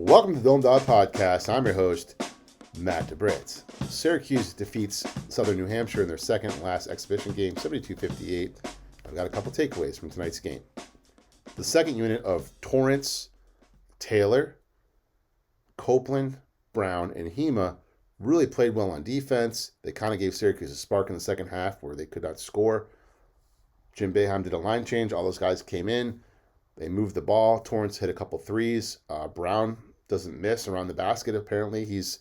Welcome to the Dawg Podcast. I'm your host, Matt DeBritz. Syracuse defeats Southern New Hampshire in their second and last exhibition game, 72-58. I've got a couple takeaways from tonight's game. The second unit of Torrance, Taylor, Copeland, Brown, and Hema really played well on defense. They kind of gave Syracuse a spark in the second half where they could not score. Jim Boeheim did a line change. All those guys came in. They moved the ball. Torrance hit a couple threes. Brown doesn't miss around the basket, apparently. He's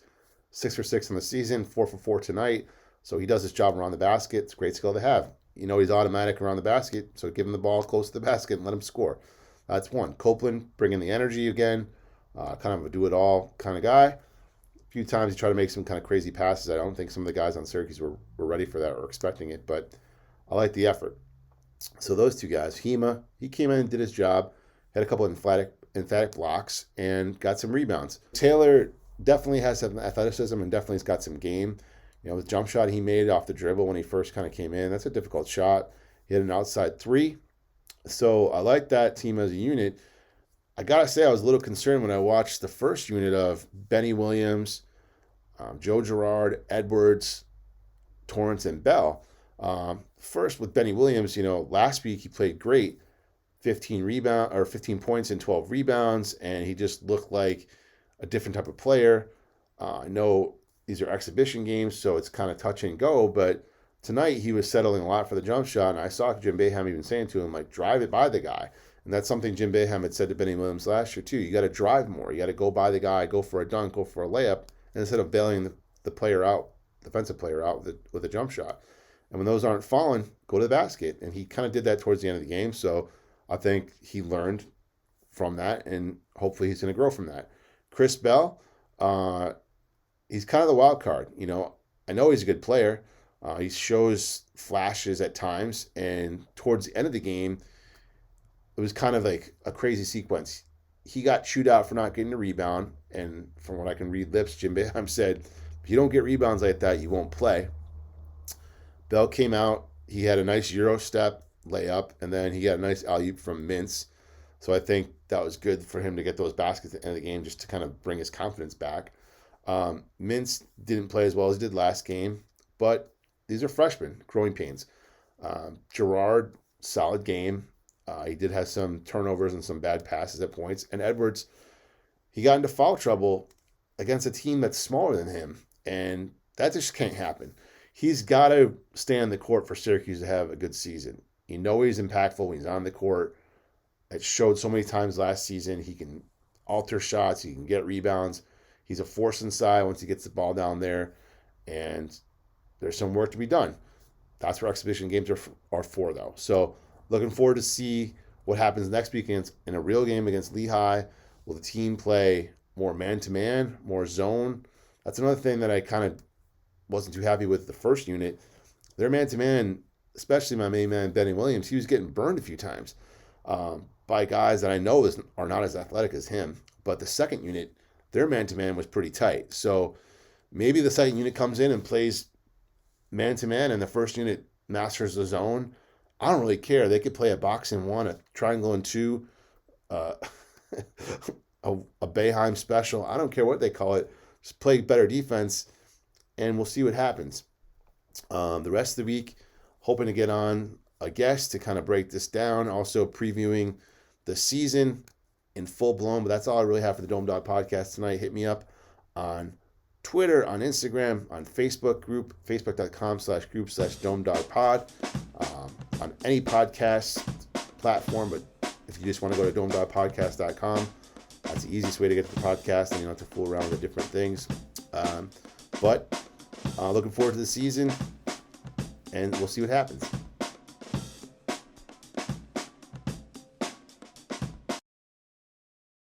6 for 6 in the season, 4 for 4 tonight. So he does his job around the basket. It's a great skill to have. You know he's automatic around the basket, so give him the ball close to the basket and let him score. That's one. Copeland bringing the energy again. Kind of a do-it-all kind of guy. A few times he tried to make some kind of crazy passes. I don't think some of the guys on Syracuse were ready for that or expecting it, but I like the effort. So those two guys, Hema, he came in and did his job, had a couple of emphatic blocks, and got some rebounds. Taylor definitely has some athleticism and definitely has got some game. You know, the jump shot he made off the dribble when he first kind of came in, that's a difficult shot. He had an outside three. So I like that team as a unit. I got to say, I was a little concerned when I watched the first unit of Benny Williams, Joe Girard, Edwards, Torrance, and Bell. First with Benny Williams, you know, last week he played great, 15 points and 12 rebounds, and he just looked like a different type of player. I know these are exhibition games, so it's kind of touch and go, but tonight he was settling a lot for the jump shot, and I saw Jim Boeheim even saying to him, like, drive it by the guy. And that's something Jim Boeheim had said to Benny Williams last year, too. You got to drive more. You got to go by the guy, go for a dunk, go for a layup, and instead of bailing the player out, defensive player out with a jump shot. And when those aren't falling, go to the basket. And he kind of did that towards the end of the game. So I think he learned from that, and hopefully he's going to grow from that. Chris Bell, he's kind of the wild card. You know he's a good player. He shows flashes at times. And towards the end of the game, it was kind of like a crazy sequence. He got chewed out for not getting a rebound. And from what I can read lips, Jim Boeheim said, if you don't get rebounds like that, you won't play. Bell came out. He had a nice Euro step layup, and then he got a nice alley-oop from Mintz. So I think that was good for him to get those baskets at the end of the game just to kind of bring his confidence back. Mintz didn't play as well as he did last game, but these are freshmen, growing pains. Girard, solid game. He did have some turnovers and some bad passes at points. And Edwards, he got into foul trouble against a team that's smaller than him, and that just can't happen. He's got to stay on the court for Syracuse to have a good season. You know he's impactful when he's on the court. It showed so many times last season. He can alter shots. He can get rebounds. He's a force inside once he gets the ball down there. And there's some work to be done. That's what exhibition games are for, though. So looking forward to see what happens next week in a real game against Lehigh. Will the team play more man-to-man, more zone? That's another thing that I kind of wasn't too happy with the first unit. Their man-to-man, especially my main man, Benny Williams, he was getting burned a few times by guys that I know are not as athletic as him. But the second unit, their man-to-man was pretty tight. So maybe the second unit comes in and plays man-to-man and the first unit masters the zone. I don't really care. They could play a box and one, a triangle and two, a Boeheim special. I don't care what they call it. Just play better defense, and we'll see what happens. The rest of the week, hoping to get on a guest to kind of break this down. Also previewing the season in full blown. But that's all I really have for the Dawg Podcast tonight. Hit me up on Twitter, on Instagram, on Facebook group, facebook.com/group/DawgPod, on any podcast platform. But if you just want to go to dawgpodcast.com, that's the easiest way to get to the podcast, and you don't have to fool around with the different things. But looking forward to the season, and we'll see what happens.